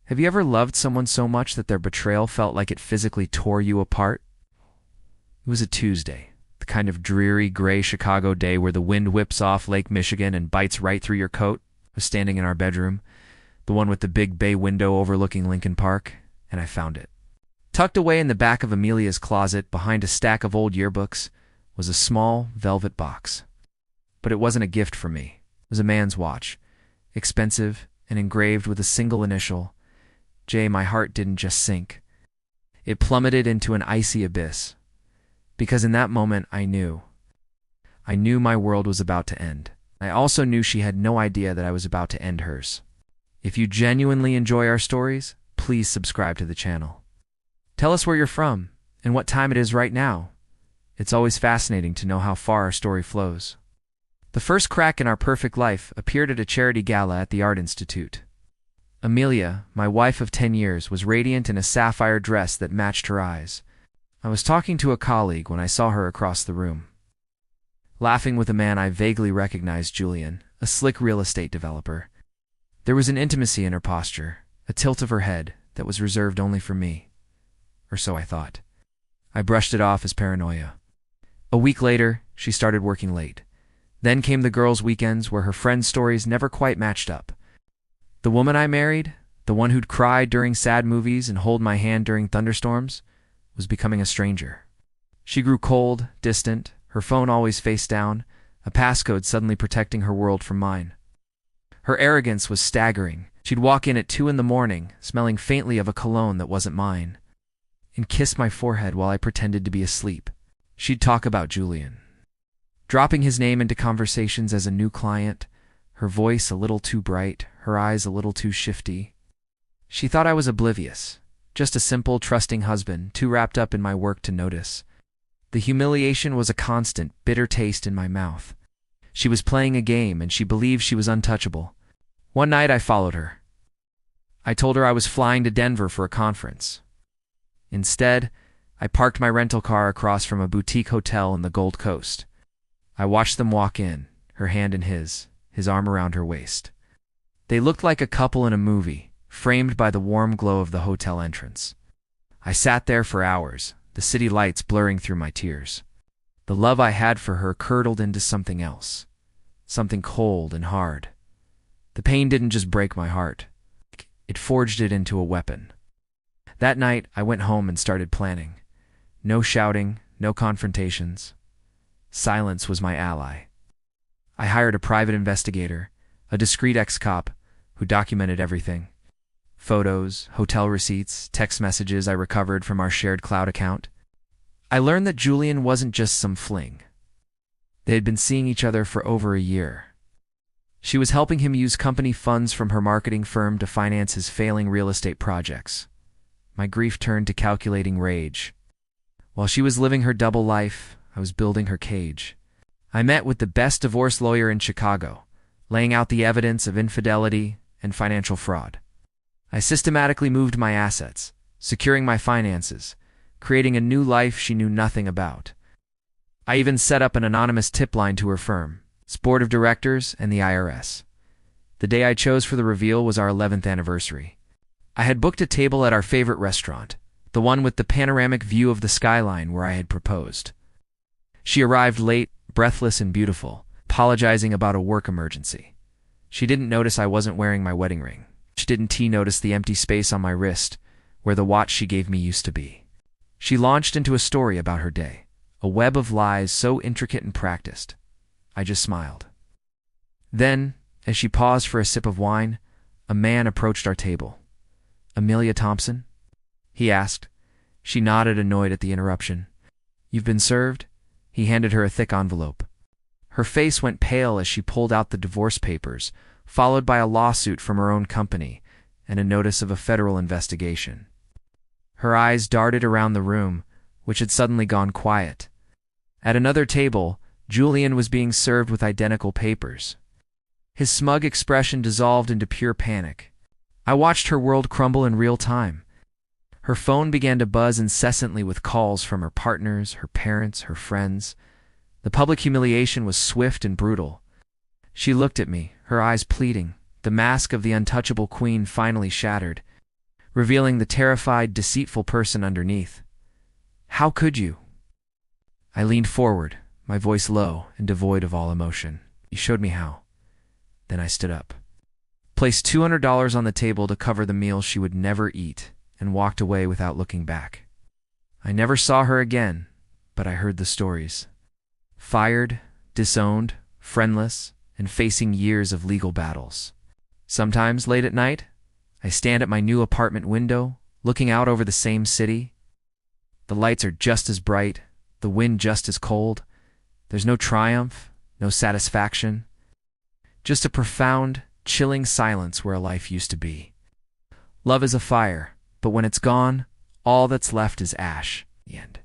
Have you ever loved someone so much that their betrayal felt like it physically tore you apart? It was a Tuesday, the kind of dreary, gray Chicago day where the wind whips off Lake Michigan and bites right through your coat. I was standing in our bedroom, the one with the big bay window overlooking Lincoln Park, and I found it. Tucked away in the back of Amelia's closet behind a stack of old yearbooks was a small velvet box. But it wasn't a gift for me. It was a man's watch, expensive and engraved with a single initial, J. My heart didn't just sink. It plummeted into an icy abyss. Because in that moment I knew my world was about to end. I also knew she had no idea that I was about to end hers. If you genuinely enjoy our stories, please subscribe to the channel. Tell us where you're from and what time it is right now. It's always fascinating to know how far our story flows. The first crack in our perfect life appeared at a charity gala at the Art Institute. Amelia, my wife of 10 years, was radiant in a sapphire dress that matched her eyes. I was talking to a colleague when I saw her across the room. Laughing with a man I vaguely recognized, Julian, a slick real estate developer. There was an intimacy in her posture, a tilt of her head that was reserved only for me. Or so I thought. I brushed it off as paranoia. A week later, she started working late. Then came the girls' weekends where her friends' stories never quite matched up. The woman I married, the one who'd cry during sad movies and hold my hand during thunderstorms, was becoming a stranger. She grew cold, distant, her phone always face down, a passcode suddenly protecting her world from mine. Her arrogance was staggering. She'd walk in at 2 a.m, smelling faintly of a cologne that wasn't mine, and kiss my forehead while I pretended to be asleep. She'd talk about Julian, dropping his name into conversations as a new client, her voice a little too bright, her eyes a little too shifty. She thought I was oblivious, just a simple, trusting husband, too wrapped up in my work to notice. The humiliation was a constant, bitter taste in my mouth. She was playing a game, and she believed she was untouchable. One night I followed her. I told her I was flying to Denver for a conference. Instead, I parked my rental car across from a boutique hotel in the Gold Coast. I watched them walk in, her hand in his arm around her waist. They looked like a couple in a movie, framed by the warm glow of the hotel entrance. I sat there for hours, the city lights blurring through my tears. The love I had for her curdled into something else, something cold and hard. The pain didn't just break my heart. It forged it into a weapon. That night, I went home and started planning. No shouting, no confrontations. Silence was my ally. I hired a private investigator, a discreet ex-cop, who documented everything. Photos, hotel receipts, text messages I recovered from our shared cloud account. I learned that Julian wasn't just some fling. They had been seeing each other for over a year. She was helping him use company funds from her marketing firm to finance his failing real estate projects. My grief turned to calculating rage. While she was living her double life, I was building her cage. I met with the best divorce lawyer in Chicago, laying out the evidence of infidelity and financial fraud. I systematically moved my assets, securing my finances, creating a new life she knew nothing about. I even set up an anonymous tip line to her firm, its board of directors, and the IRS. The day I chose for the reveal was our 11th anniversary. I had booked a table at our favorite restaurant, the one with the panoramic view of the skyline where I had proposed. She arrived late, breathless and beautiful, apologizing about a work emergency. She didn't notice I wasn't wearing my wedding ring. She didn't notice the empty space on my wrist, where the watch she gave me used to be. She launched into a story about her day, a web of lies so intricate and practiced. I just smiled. Then, as she paused for a sip of wine, a man approached our table. "Amelia Thompson?" he asked. She nodded, annoyed at the interruption. "You've been served?" He handed her a thick envelope. Her face went pale as she pulled out the divorce papers, followed by a lawsuit from her own company and a notice of a federal investigation. Her eyes darted around the room, which had suddenly gone quiet. At another table, Julian was being served with identical papers. His smug expression dissolved into pure panic. I watched her world crumble in real time. Her phone began to buzz incessantly with calls from her partners, her parents, her friends. The public humiliation was swift and brutal. She looked at me, her eyes pleading. The mask of the untouchable queen finally shattered. revealing the terrified, deceitful person underneath. How could you? I leaned forward, my voice low and devoid of all emotion. You showed me how. Then I stood up, placed $200 on the table to cover the meal she would never eat, and walked away without looking back. I never saw her again, but I heard the stories. Fired, disowned, friendless, and facing years of legal battles. Sometimes, late at night, I stand at my new apartment window, looking out over the same city. The lights are just as bright, the wind just as cold. There's no triumph, no satisfaction. Just a profound, chilling silence where a life used to be. Love is a fire, but when it's gone, all that's left is ash. The end.